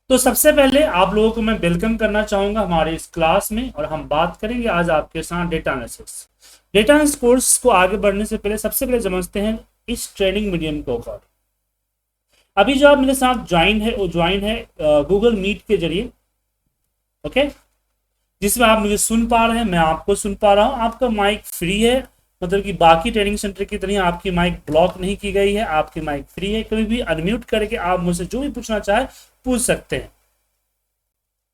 तो सबसे पहले आप लोगों को मैं वेलकम करना चाहूंगा हमारे इस क्लास में, और हम बात करेंगे आज आपके साथ data analysis. Data analysis course को आगे बढ़ने से पहले सबसे पहले समझते हैं इस ट्रेनिंग मीडियम को अकॉर्डिंग। अभी जो आप मेरे साथ ज्वाइन है वो ज्वाइन है गूगल मीट के जरिए, ओके, जिसमें आप मुझे सुन पा रहे हैं, मैं आपको सुन पा रहा हूँ। आपका माइक फ्री है, मतलब कि बाकी ट्रेनिंग सेंटर की तरह आपकी माइक ब्लॉक नहीं की गई है, आपकी माइक फ्री है। कभी भी अनम्यूट करके आप मुझसे जो भी पूछना चाहे पूछ सकते हैं,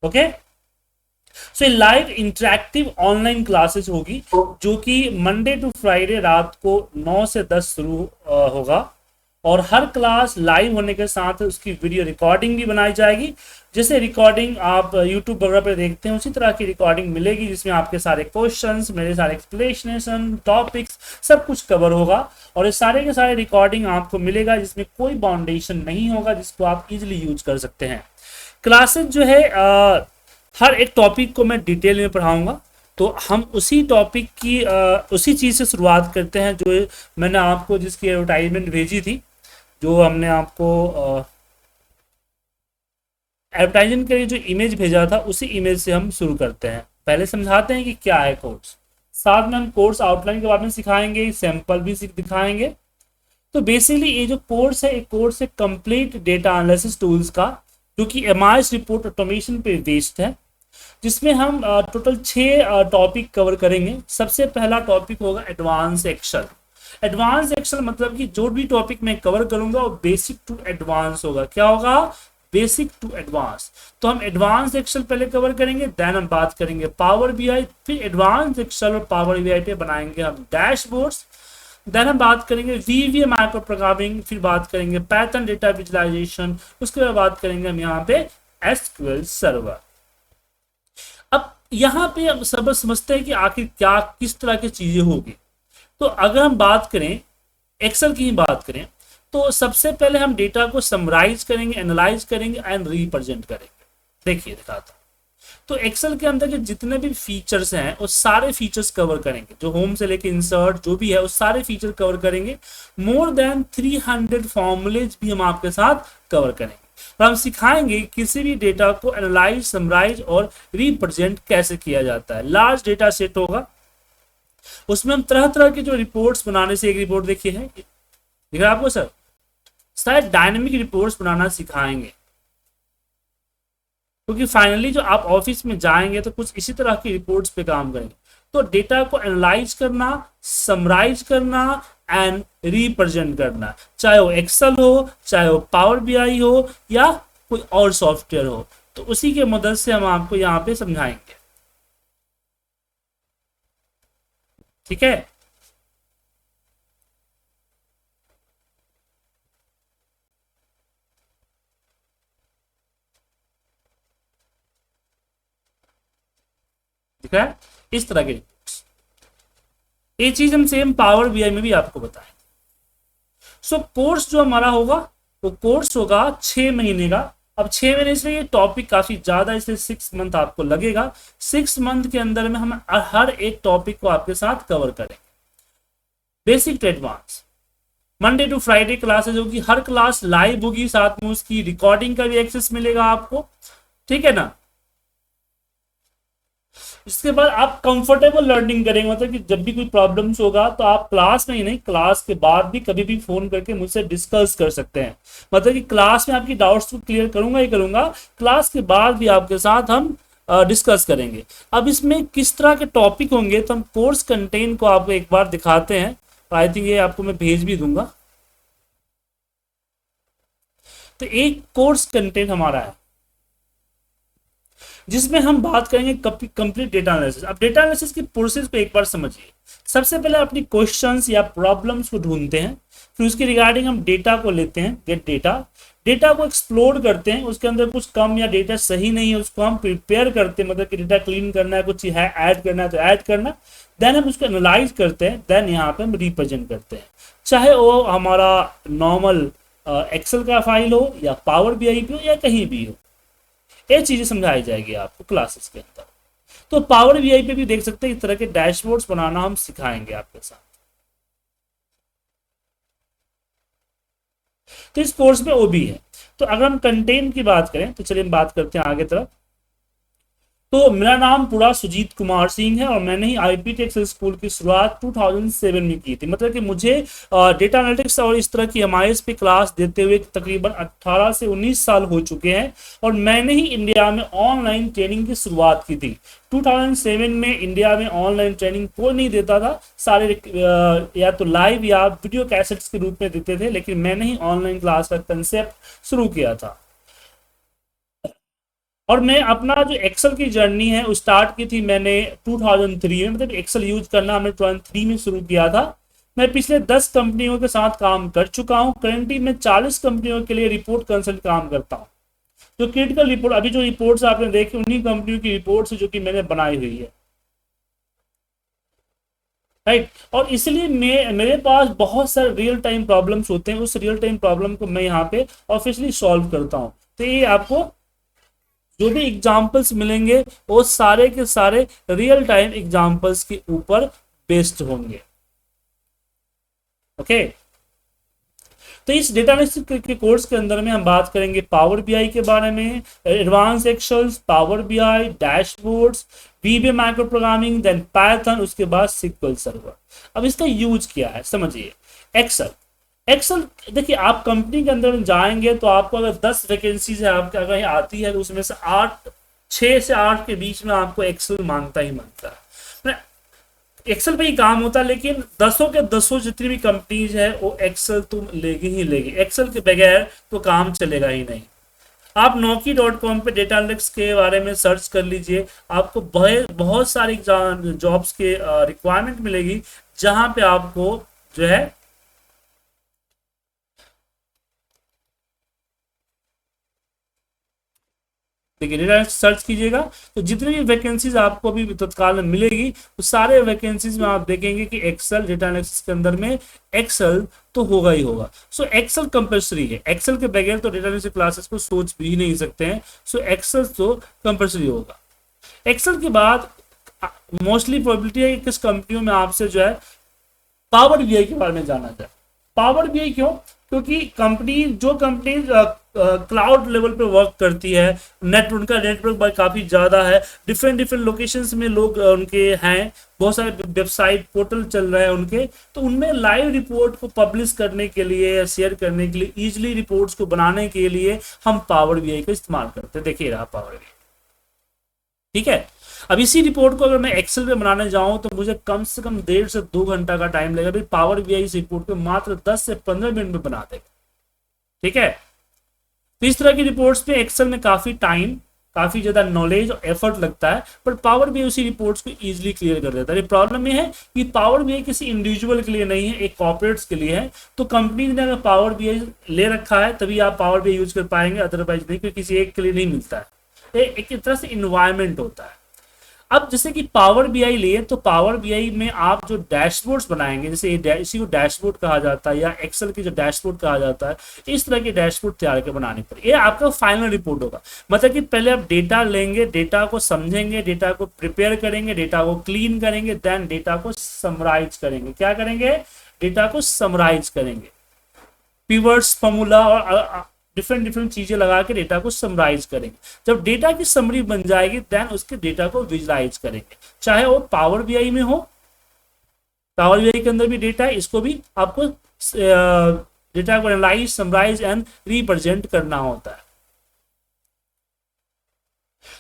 ओके। सो लाइव इंटरेक्टिव ऑनलाइन क्लासेस होगी जो कि मंडे टू फ्राइडे रात को 9 से 10 शुरू होगा, और हर क्लास लाइव होने के साथ उसकी वीडियो रिकॉर्डिंग भी बनाई जाएगी। जैसे रिकॉर्डिंग आप यूट्यूब वगैरह पर देखते हैं उसी तरह की रिकॉर्डिंग मिलेगी, जिसमें आपके सारे क्वेश्चंस, मेरे सारे एक्सप्लेनेशन, टॉपिक्स सब कुछ कवर होगा, और ये सारे के सारे रिकॉर्डिंग आपको मिलेगा जिसमें कोई बाउंडेशन नहीं होगा, जिसको आप इजीली यूज कर सकते हैं। क्लासेस जो है हर एक टॉपिक को मैं डिटेल में पढ़ाऊंगा, तो हम उसी टॉपिक की उसी चीज़ से शुरुआत करते हैं जो मैंने आपको जिसकी एडवर्टाइजमेंट भेजी थी, जो हमने आपको एडवर्टाइजमेंट के लिए जो इमेज भेजा था उसी इमेज से हम शुरू करते हैं। पहले समझाते हैं कि क्या है कोर्स, साथ में हम कोर्स आउटलाइन के बारे में सिखाएंगे, सैंपल भी दिखाएंगे। तो बेसिकली ये जो कोर्स है, एक कोर्स है कंप्लीट डेटा एनालिसिस टूल्स का, जो कि एमआईएस रिपोर्ट ऑटोमेशन पे बेस्ड है, जिसमें हम टोटल 6 टॉपिक कवर करेंगे। सबसे पहला टॉपिक होगा एडवांस एक्सेल। एडवांस एक्सेल मतलब कि जो भी टॉपिक मैं कवर करूंगा वो बेसिक टू एडवांस होगा। क्या होगा? Basic to advance. तो हम एडवांस एक्सेल पहले कवर करेंगे, देन हम बात करेंगे पावर बीआई, फिर एडवांस एक्सेल और पावर बीआई पे बनाएंगे हम डैशबोर्ड्स, देन हम बात करेंगे वीवीए माइक्रो प्रोग्रामिंग, फिर बात करेंगे पैटर्न डेटा विजुअलाइजेशन, उसके बाद बात करेंगे हम यहाँ पे एसक्यूएल सर्वर। अब यहाँ पे हम सब समझते हैं कि आखिर क्या किस तरह की चीजें होगी। तो अगर हम बात करें एक्सेल की ही बात करें, तो सबसे पहले हम डेटा को समराइज करेंगे, एनालाइज करेंगे एंड रिप्रेजेंट करेंगे। देखिए दिखाता हूं। तो एक्सेल के अंदर के जितने भी फीचर्स हैं वो सारे फीचर्स कवर करेंगे, जो होम से लेके इंसर्ट जो भी है वो सारे फीचर कवर करेंगे। मोर देन 300 फॉर्मूलेज भी हम आपके साथ कवर करेंगे, और हम सिखाएंगे किसी भी डेटा को एनालाइज, समराइज और रिप्रेजेंट कैसे किया जाता है। लार्ज डेटा सेट होगा, उसमें हम तरह तरह के जो रिपोर्ट्स बनाने से, एक रिपोर्ट देखिए है, दिख रहा है आपको सर, शायद डायनेमिक रिपोर्ट्स बनाना सिखाएंगे, क्योंकि फाइनली जो आप ऑफिस में जाएंगे तो कुछ इसी तरह की रिपोर्ट्स पे काम करेंगे। तो डेटा को एनालाइज करना, समराइज करना एंड रिप्रेजेंट करना, चाहे वो एक्सेल हो, चाहे वो पावर बीआई हो या कोई और सॉफ्टवेयर हो, तो उसी के मदद से हम आपको यहाँ पे समझाएंगे। ठीक है, ठीक है, इस तरह के रिपोर्ट्स, ये चीज हम सेम पावर बीआई में भी आपको बताएं। सो कोर्स जो हमारा होगा वो कोर्स होगा 6 महीने का। अब 6 महीने से ये टॉपिक काफी ज्यादा, इसलिए 6 मंथ आपको लगेगा। 6 मंथ के अंदर में हम हर एक टॉपिक को आपके साथ कवर करेंगे, basic to advance. Monday to Friday classes होगी, हर क्लास लाइव होगी, साथ में उसकी रिकॉर्डिंग का भी एक्सेस मिलेगा आपको, ठीक है ना। इसके बाद आप कंफर्टेबल लर्निंग करेंगे, मतलब कि जब भी कोई प्रॉब्लम्स होगा तो आप क्लास में ही नहीं, क्लास के बाद भी कभी भी फोन करके मुझसे डिस्कस कर सकते हैं। मतलब कि क्लास में आपकी डाउट्स को क्लियर करूंगा ही करूंगा, क्लास के बाद भी आपके साथ हम डिस्कस करेंगे। अब इसमें किस तरह के टॉपिक होंगे, तो हम कोर्स कंटेंट को आपको एक बार दिखाते हैं, आई थिंक ये आपको मैं भेज भी दूंगा। तो एक कोर्स कंटेंट हमारा है जिसमें हम बात करेंगे कंप्लीट डेटा एनालिसिस। अब डेटा एनालिसिस की प्रोसेस को एक बार समझिए। सबसे पहले अपनी क्वेश्चंस या प्रॉब्लम्स को ढूंढते हैं, फिर उसके रिगार्डिंग हम डेटा को लेते हैं, गेट डेटा, डेटा को एक्सप्लोर करते हैं, उसके अंदर कुछ कम या डेटा सही नहीं है उसको हम प्रिपेयर करते हैं, मतलब कि डेटा क्लीन करना है, कुछ है ऐड करना है तो ऐड करना, देन हम उसको एनालाइज करते हैं, देन यहाँ पे हम रिप्रेजेंट करते हैं, चाहे वो हमारा नॉर्मल एक्सेल का फाइल हो या पावर बीआई पे हो या कहीं भी हो, ये चीजें समझाई जाएगी आपको क्लासेस के अंदर। तो पावर बीआई पे भी देख सकते हैं, इस तरह के डैशबोर्ड्स बनाना हम सिखाएंगे आपके साथ। तो इस कोर्स में वो भी है। तो अगर हम कंटेंट की बात करें तो चलिए हम बात करते हैं आगे तरफ। तो मेरा नाम पूरा सुजीत कुमार सिंह है और मैंने ही आईपीटी एक्सेल स्कूल की शुरुआत 2007 में की थी। मतलब कि मुझे डेटा एनालिटिक्स और इस तरह की एमआईएस पे क्लास देते हुए तकरीबन 18 से 19 साल हो चुके हैं और मैंने ही इंडिया में ऑनलाइन ट्रेनिंग की शुरुआत की थी। 2007 में इंडिया में ऑनलाइन ट्रेनिंग कोई नहीं देता था, सारे या तो लाइव या वीडियो कैसेट्स के रूप में देते थे, लेकिन मैंने ही ऑनलाइन क्लास का कंसेप्ट शुरू किया था। और मैं अपना जो एक्सेल की जर्नी है वो स्टार्ट की थी मैंने 2003 में। मतलब एक्सेल यूज करना हमने 2003 में शुरू किया था। मैं पिछले 10 कंपनियों के साथ काम कर चुका हूं। करेंटली मैं 40 कंपनियों के लिए रिपोर्ट कंसल्ट काम करता हूं। जो क्रिटिकल रिपोर्ट, अभी जो रिपोर्ट्स आपने देखी उन्हीं कंपनियों की रिपोर्ट्स जो कि मैंने बनाई हुई है, राइट। और इसलिए मेरे पास बहुत सारे रियल टाइम प्रॉब्लम्स होते हैं, उस रियल टाइम प्रॉब्लम को मैं यहाँ पे ऑफिशियली सॉल्व करता हूँ। तो ये आपको जो भी एग्जाम्पल्स मिलेंगे वो सारे के सारे रियल टाइम एग्जाम्पल्स के ऊपर बेस्ड होंगे। ओके, तो इस डेटा एनालिसिस के कोर्स के अंदर में हम बात करेंगे पावर बीआई के बारे में, advance Excel, power BI, dashboards, VBA micro programming, then Python, उसके बाद सिक्वल सर्वर। अब इसका यूज क्या है समझिए। एक्सेल, एक्सेल देखिए, आप कंपनी के अंदर जाएंगे तो आपको अगर 10 वैकेंसीज है आपके अगर आती है तो उसमें से 6 से 8 के बीच में आपको एक्सेल मांगता ही मांगता है। एक्सेल पे ही काम होता है, लेकिन दसों के दसों जितनी भी कंपनीज है वो एक्सेल तुम लेगी ही लेगी। एक्सेल के बगैर तो काम चलेगा ही नहीं। आप Naukri.com पे डेटा एनालिटिक्स के बारे में सर्च कर लीजिए, आपको बहुत सारी जॉब्स के रिक्वायरमेंट मिलेगी जहां पे आपको जो है देखिए डेटा सर्च कीजिएगा तो जितनी भी वैकेंसीज आपको अभी तत्काल में मिलेगी वो सारे वैकेंसीज में आप देखेंगे कि एक्सेल डेटा एनालिसिस के अंदर में एक्सेल तो होगा ही होगा। सो एक्सेल कंपलसरी है, एक्सेल के बगैर तो डेटा एनालिसिस क्लासेस को सोच भी नहीं सकते हैं। सो एक्सेल तो कंपलसरी होगा। एक्सेल के बाद मोस्टली प्रोबेबिलिटी है कि किस कंपनियों में आपसे जो है पावर बीआई के बारे में जाना जाए। पावर बीआई क्यों? क्योंकि कंपनी क्लाउड लेवल पे वर्क करती है, उनका नेटवर्क काफी ज्यादा है, डिफरेंट डिफरेंट लोकेशंस में लोग उनके हैं, बहुत सारे वेबसाइट पोर्टल चल रहे हैं उनके, तो उनमें लाइव रिपोर्ट को पब्लिश करने के लिए या शेयर करने के लिए, इजिली रिपोर्ट्स को बनाने के लिए हम पावर बीआई का इस्तेमाल करते हैं। देखिए रहा पावर बीआई, ठीक है। अब इसी रिपोर्ट को अगर मैं एक्सेल पे बनाने जाऊं तो मुझे कम से कम 1.5 से 2 घंटा का टाइम लगेगा। पावर बीआई इस रिपोर्ट को मात्र 10 से 15 मिनट में बना देगा, ठीक है। तो इस तरह की रिपोर्ट्स पे एक्सेल में काफी टाइम, काफी ज्यादा नॉलेज और एफर्ट लगता है, पर पावर बीआई उसी रिपोर्ट्स को इजीली क्लियर कर देता है। प्रॉब्लम ये है कि पावर बीआई किसी इंडिविजुअल के लिए नहीं है, एक कॉर्पोरेट्स के लिए है। तो कंपनी ने अगर पावर बीआई ले रखा है तभी आप पावर बीआई यूज कर पाएंगे, अदरवाइज नहीं, क्योंकि किसी एक के लिए नहीं मिलता है। एक तरह से इन्वायरमेंट होता है। अब जैसे कि पावर बीआई लिए तो पावर बीआई में आप जो डैशबोर्ड्स बनाएंगे, जैसे इसी को डैशबोर्ड कहा जाता है या एक्सेल की जो डैशबोर्ड कहा जाता है, इस तरह के डैशबोर्ड तैयार कर बनाने पर ये आपका फाइनल रिपोर्ट होगा। मतलब कि पहले आप डेटा लेंगे, डेटा को समझेंगे, डेटा को प्रिपेयर करेंगे, डेटा को क्लीन करेंगे, देन डेटा को समराइज करेंगे। क्या करेंगे? डेटा को समराइज करेंगे, पिवट्स, फॉर्मूला और डिफरेंट चीजें लगा के डेटा को समराइज करेंगे। जब डेटा की समरी बन जाएगी देन उसके डेटा को विजुलाइज करेंगे, चाहे वो पावर बीआई में हो। पावर बीआई के अंदर भी डेटा है, इसको भी आपको डेटा को एनालाइज, समराइज एंड रिप्रेजेंट करना होता है।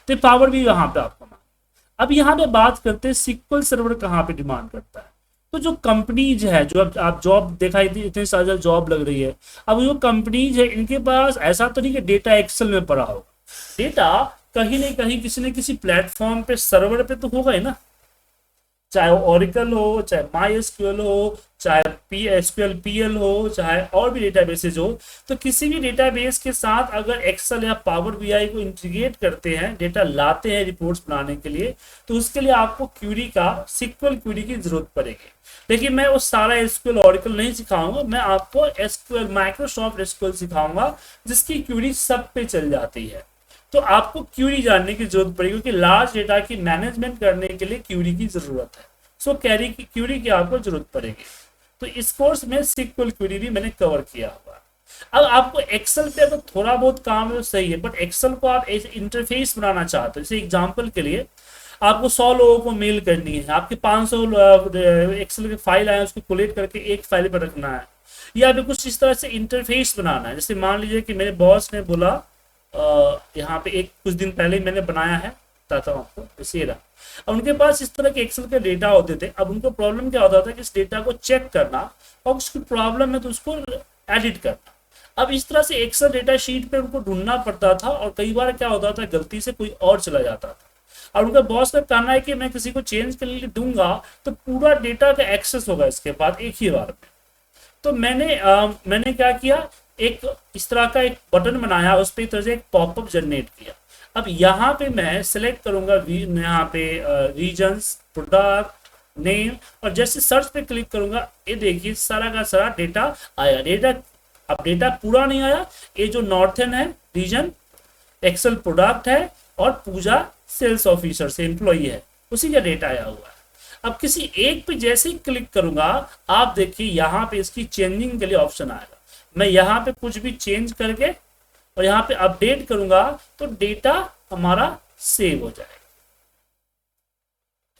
तो पावर भी यहाँ पे आपको। अब यहाँ पे बात करते हैं सिक्वल सर्वर कहाँ पे डिमांड करता है। तो जो कंपनीज है, जो अब आप जॉब दिखाई दी, इतनी सारी जॉब लग रही है, अब जो कंपनीज है इनके पास ऐसा तो नहीं कि डेटा एक्सेल में पड़ा होगा, डेटा कहीं ना कहीं किसी न किसी प्लेटफॉर्म पे, सर्वर पे तो होगा ही ना। चाहे वो ओरेकल हो, चाहे माईएसक्यूएल हो, चाहे एसक्यूएल पीएल हो, चाहे और भी डेटाबेसेज हो, तो किसी भी डेटाबेस के साथ अगर एक्सेल या पावर बीआई को इंटीग्रेट करते हैं, डेटा लाते हैं रिपोर्ट्स बनाने के लिए, तो उसके लिए आपको क्यूरी का, सिक्वल क्यूरी की जरूरत पड़ेगी। लेकिन मैं वो सारा एसक्यूएल ओरेकल नहीं सिखाऊंगा, मैं आपको एसक्यूएल, माइक्रोसॉफ्ट एसक्यूएल सिखाऊंगा जिसकी क्यूरी सब पे चल जाती है। तो आपको क्यूरी जानने की जरूरत पड़ेगी, क्योंकि लार्ज डेटा की मैनेजमेंट करने के लिए क्यूरी की जरूरत है। सो क्यूरी की आपको जरूरत पड़ेगी। तो इस कोर्स में सिक्वल क्यूरी भी मैंने कवर किया हुआ। अब आपको एक्सेल पे अगर थोड़ा बहुत काम है तो सही है, बट एक्सेल को आप ऐसे इंटरफेस बनाना चाहते हो, जैसे एग्जांपल के लिए आपको 100 लोगों को मेल करनी है, आपके 500 एक्सेल के फाइल आए उसको कोलेक्ट करके एक फाइल पर रखना है, या फिर कुछ इस तरह से इंटरफेस बनाना है। जैसे मान लीजिए कि मेरे बॉस ने बोला यहाँ पे एक कुछ दिन पहले मैंने बनाया है, बताता हूँ आपको, जैसे ये रहा। अब उनके पास इस तरह के एक्सेल के डेटा होते थे। अब उनको प्रॉब्लम क्या होता था कि इस डेटा को चेक करना और उसकी प्रॉब्लम है तो उसको एडिट करना। अब इस तरह से एक्सेल डेटा शीट पे उनको ढूंढना पड़ता था और कई बार क्या होता था गलती से कोई और चला जाता था। और उनका बॉस का कहना है कि मैं किसी को चेंज करने के लिए दूंगा तो पूरा डेटा का एक्सेस होगा इसके बाद एक ही बार में। तो मैंने क्या किया, एक इस तरह का एक बटन बनाया, उस पर एक तरह से एक पॉपअप जनरेट किया। अब यहाँ पे मैं सिलेक्ट करूंगा यहाँ पे रीजन्स, प्रोडक्ट, नेम, और जैसे सर्च पे क्लिक करूंगा ये देखिए सारा का सारा डेटा आया। अब डेटा पूरा नहीं आया, ये जो नॉर्थन है रीजन, एक्सेल प्रोडक्ट है, और पूजा सेल्स ऑफिसर से एम्प्लॉई है, उसी का डेटा आया हुआ है। अब किसी एक पे जैसे ही क्लिक करूंगा आप देखिए यहाँ पे इसकी चेंजिंग के लिए ऑप्शन आएगा। मैं यहाँ पे कुछ भी चेंज करके और यहाँ पे अपडेट करूंगा तो डेटा हमारा सेव हो जाएगा।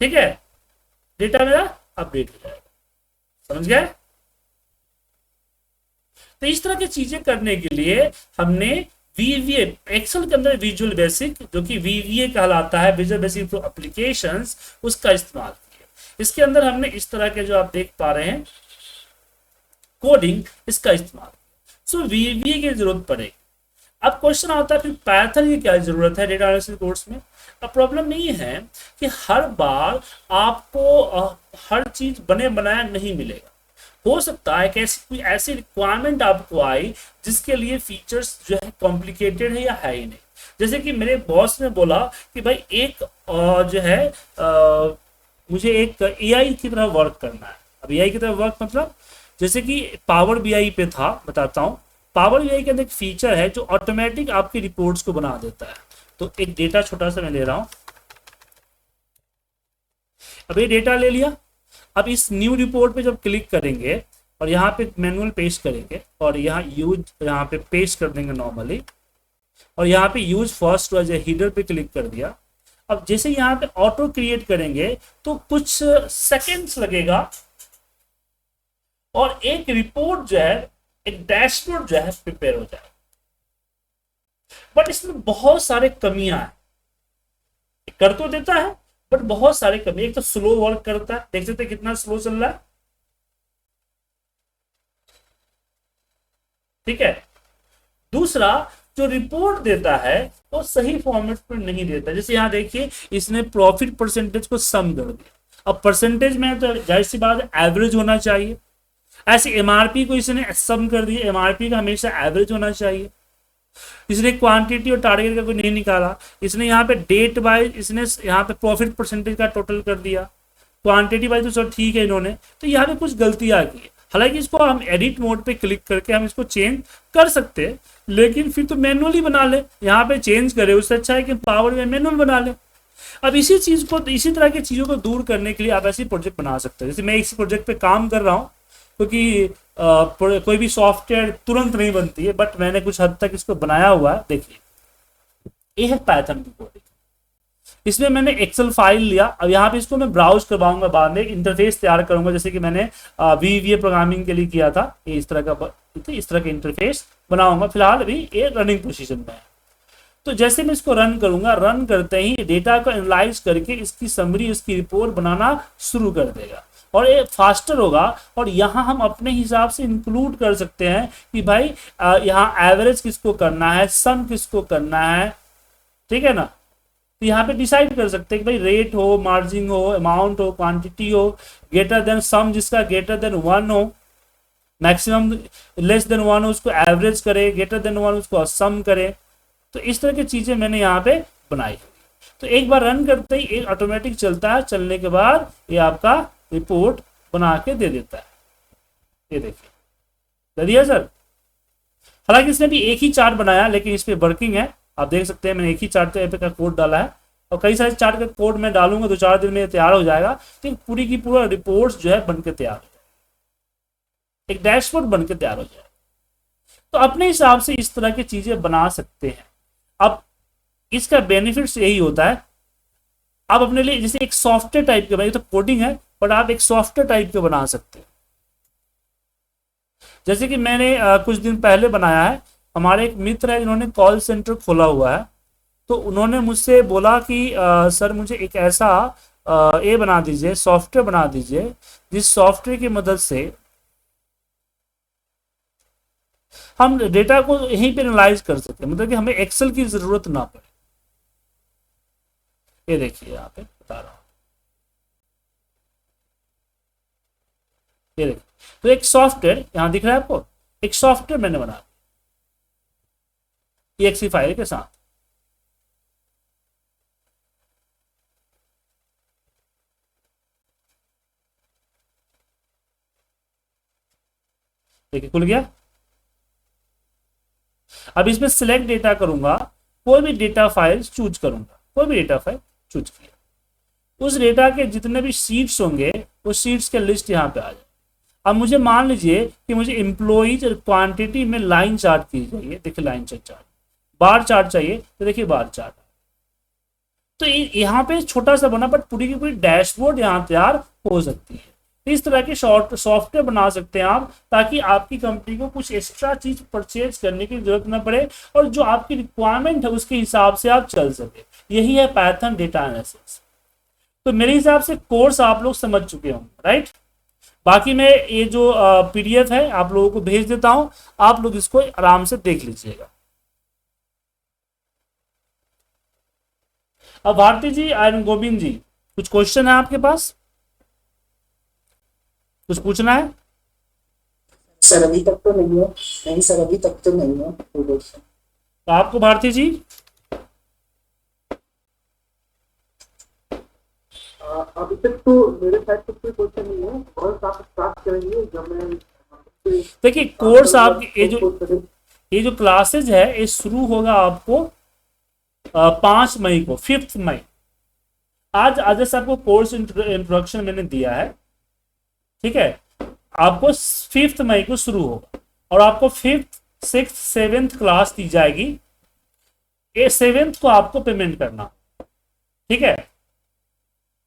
ठीक है, डेटा मेरा अपडेट हो जाएगा। समझ गए? तो इस तरह की चीजें करने के लिए हमने वीवीए, एक्सेल के अंदर विजुअल बेसिक जो कि वीवीए कहलाता है, विजुअल बेसिक फॉर एप्लीकेशंस, उसका इस्तेमाल किया। इसके अंदर हमने इस तरह के जो आप देख पा रहे हैं कोडिंग, इसका इस्तेमाल। सो वीवीए की जरूरत पड़ेगी। अब क्वेश्चन आता है फिर पाइथन की क्या जरूरत है डेटा एनालिसिस कोर्स में? अब प्रॉब्लम नहीं है कि हर बार आपको हर चीज बने बनाया नहीं मिलेगा। हो सकता है कि ऐसी रिक्वायरमेंट आपको आई जिसके लिए फीचर्स जो है कॉम्प्लिकेटेड है या है ही नहीं। जैसे कि मेरे बॉस ने बोला कि भाई एक जो है मुझे एक एआई की तरह वर्क करना है। अब एआई की तरह वर्क मतलब जैसे कि पावर बीआई पे था, बताता हूँ। पावर बीआई के अंदर एक फीचर है जो ऑटोमेटिक आपकी रिपोर्ट्स को बना देता है। तो एक डेटा छोटा सा मैं ले रहा हूं। अब ये डेटा ले लिया। अब इस न्यू रिपोर्ट पे जब क्लिक करेंगे और यहाँ पे मैनुअल पेस्ट करेंगे और यहाँ पे पेस्ट कर देंगे नॉर्मली, और यहाँ पे use first as a header पे क्लिक कर दिया। अब जैसे यहाँ पे ऑटो क्रिएट करेंगे तो कुछ सेकेंड्स लगेगा और एक रिपोर्ट जो है, एक डैशबोर्ड जो है प्रिपेयर हो जाए। बट इसमें बहुत सारे कमियां हैं। कर तो देता है बट बहुत सारे कमी। एक तो स्लो वर्क करता है, देख सकते कितना स्लो चल रहा है। ठीक है। दूसरा, जो रिपोर्ट देता है वो सही फॉर्मेट पर नहीं देता। जैसे यहां देखिए इसने प्रॉफिट परसेंटेज को सम कर दिया। अब परसेंटेज में तो जाहिर सी बात एवरेज होना चाहिए। ऐसे एमआरपी को इसने सम कर दिया, एमआरपी का हमेशा एवरेज होना चाहिए। इसने क्वांटिटी और टारगेट का कोई नहीं निकाला। इसने यहाँ पे डेट वाइज इसने यहाँ पे प्रॉफिट परसेंटेज का टोटल कर दिया। क्वांटिटी वाइज तो सब ठीक है इन्होंने, तो यहाँ पे कुछ गलतियां की है। हालांकि इसको हम एडिट मोड पे क्लिक करके हम इसको चेंज कर सकते हैं, लेकिन फिर तो मैनुअली बना ले। यहाँ पे चेंज करे उससे अच्छा है कि पावर में मैनुअल बना ले। अब इसी चीज को, इसी तरह की चीजों को दूर करने के लिए आप ऐसी प्रोजेक्ट बना सकते हैं। जैसे मैं इस प्रोजेक्ट पे काम कर रहा हूँ, क्योंकि कोई भी सॉफ्टवेयर तुरंत नहीं बनती है, बट मैंने कुछ हद तक इसको बनाया हुआ है। देखिए ये है पाइथन की कोडिंग। इसमें मैंने एक्सेल फाइल लिया। अब यहाँ पे इसको मैं ब्राउज करवाऊंगा, बाद में इंटरफेस तैयार करूंगा, जैसे कि मैंने वीवीए प्रोग्रामिंग के लिए किया था। ये इस तरह का इंटरफेस बनाऊंगा। फिलहाल अभी ये रनिंग पोजीशन में है। तो जैसे मैं इसको रन करूंगा, रन करते ही डेटा को एनालाइज करके इसकी समरी, इसकी रिपोर्ट बनाना शुरू कर देगा और ये फास्टर होगा। और यहाँ हम अपने हिसाब से इंक्लूड कर सकते हैं कि भाई यहाँ एवरेज किसको करना है, सम किसको करना है। ठीक है ना? तो यहाँ पे डिसाइड कर सकते हैं कि भाई रेट हो, मार्जिन हो, अमाउंट हो, क्वांटिटी हो, ग्रेटर देन सम जिसका ग्रेटर देन 1 हो, मैक्सिमम लेस देन 1 हो उसको एवरेज करे, ग्रेटर देन 1 उसको सम करे। तो इस तरह की चीजें मैंने यहाँ पे बनाई। तो एक बार रन करते ही एक ऑटोमेटिक चलता है। चलने के बाद ये आपका रिपोर्ट बना के दे देता है। ये देखिए दे दिया सर। हालांकि इसने भी एक ही चार्ट बनाया, लेकिन इस पे वर्किंग है। आप देख सकते हैं मैंने एक ही चार्ट पे का कोड डाला है और कई सारे चार्ट का कोड मैं डालूंगा, 2-4 दिन में तैयार हो जाएगा। तो पूरी की पूरा रिपोर्ट जो है बनकर तैयार हो जाएगा, एक डैशबोर्ड बनकर तैयार हो जाएगा। तो अपने हिसाब से इस तरह की चीजें बना सकते हैं। अब इसका बेनिफिट्स यही होता है, आप अपने लिए जैसे एक सॉफ्टवेयर टाइप के, तो कोडिंग है बट आप एक सॉफ्टवेयर टाइप के बना सकते हैं। जैसे कि मैंने कुछ दिन पहले बनाया है, हमारे एक मित्र है जिन्होंने कॉल सेंटर खोला हुआ है, तो उन्होंने मुझसे बोला कि सर मुझे एक ऐसा ये बना दीजिए, सॉफ्टवेयर बना दीजिए जिस सॉफ्टवेयर की मदद से हम डेटा को यहीं पे एनालाइज कर सकते हैं, मतलब कि हमें एक्सेल की जरूरत ना पड़े। ये देखिए यहाँ पे बता रहा हूँ, ये देखिए। तो एक सॉफ्टवेयर यहाँ दिख रहा है आपको, एक सॉफ्टवेयर मैंने बनाया EXE फाइल के साथ। देखिए खुल गया। अब इसमें सिलेक्ट डेटा करूंगा, कोई भी डेटा फाइल चूज करूंगा, कोई भी डेटा फाइल चूज किया, उस डेटा के जितने भी शीट्स होंगे उस शीट्स के लिस्ट यहाँ पे आ जाए। अब मुझे मान लीजिए कि मुझे एम्प्लॉइज और क्वांटिटी में लाइन चार्ट की चाहिए, देखिए लाइन चार्ट, बार चार्ट चाहिए तो देखिए बार चार्ट। तो यहाँ पे छोटा सा बना बट पूरी की पूरी डैशबोर्ड यहाँ तैयार हो सकती है। इस तरह के सॉफ्टवेयर बना सकते हैं आप, ताकि आपकी कंपनी को कुछ एक्स्ट्रा चीज परचेज करने की जरूरत ना पड़े और जो आपकी रिक्वायरमेंट है उसके हिसाब से आप चल सके। यही है पाइथन डेटा एनालिसिस। तो मेरे हिसाब से कोर्स आप लोग समझ चुके होंगे, राइट। बाकी मैं ये जो PDF है आप लोगों को भेज देता हूं, आप लोग इसको आराम से देख लीजिएगा। अब भारती जी एंड गोविंद जी, कुछ क्वेश्चन है आपके पास, कुछ पूछना है? सर अभी तक तो नहीं है। नहीं सर अभी तक तो नहीं है। तो आपको भारती जी अभी तक तो मेरे साइड से कोई क्वेश्चन नहीं है, और आप स्टार्ट करेंगे जब मैं देखिए कोर्स आपके ये जो क्लासेज है ये शुरू होगा आपको 5 मई को, 5 मई। आज आज जैसे आपको कोर्स इंट्रोडक्शन मैंने दिया है, ठीक है, आपको 5 मई को शुरू होगा और आपको 5th 6th 7th क्लास दी जाएगी। ये 7th को आपको पेमेंट करना, ठीक है।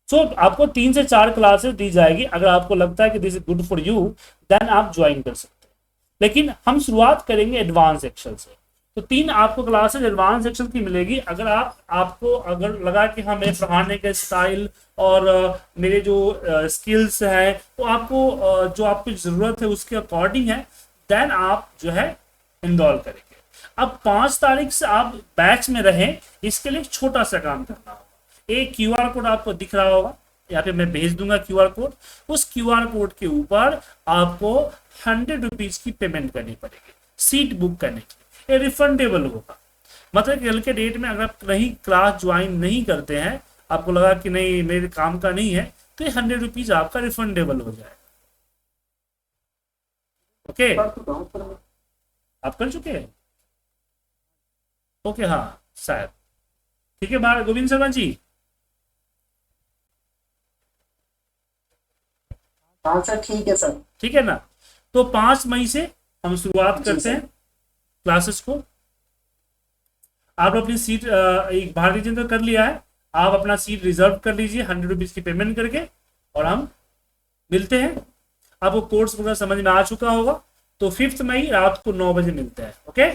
सो आपको 3 से 4 क्लासेस दी जाएगी। अगर आपको लगता है कि this is good for you then आप ज्वाइन कर सकते हैं, लेकिन हम शुरुआत करेंगे एडवांस एक्सेल से। तो 3 आपको क्लासेस एडवांस एक्सेल की मिलेगी। अगर आपको अगर लगा कि हाँ मेरे पढ़ाने का स्टाइल और मेरे जो स्किल्स हैं वो आपको जो आपकी ज़रूरत है उसके अकॉर्डिंग है, देन आप जो है इनरोल करेंगे। अब 5 तारीख से आप बैच में रहें, इसके लिए छोटा सा काम करना होगा। एक QR कोड आपको दिख रहा होगा, यहाँ पे मैं भेज दूंगा QR कोड। उस QR कोड के ऊपर आपको 100 रुपीज की पेमेंट करनी पड़ेगी सीट बुक करने की। ये रिफंडेबल होगा, मतलब कल के डेट में अगर आप कहीं क्लास ज्वाइन नहीं करते हैं, आपको लगा कि नहीं मेरे काम का नहीं है, तो ये 100 रुपीज आपका रिफंडेबल हो जाएगा। ओके आप कर चुके हैं? ओके हाँ शायद, ठीक है गोविंद शर्मा जी। हाँ सर ठीक है सर। ठीक है ना। तो 5 मई से हम शुरुआत करते हैं क्लासेस को। आप अपनी सीट एक भारतीय जनता कर लिया है, आप अपना सीट रिजर्व कर लीजिए 100 रुपीज की पेमेंट करके, और हम मिलते हैं। आपको कोर्स पूरा समझ में आ चुका होगा। तो 5 मई रात को 9 बजे मिलते हैं। ओके।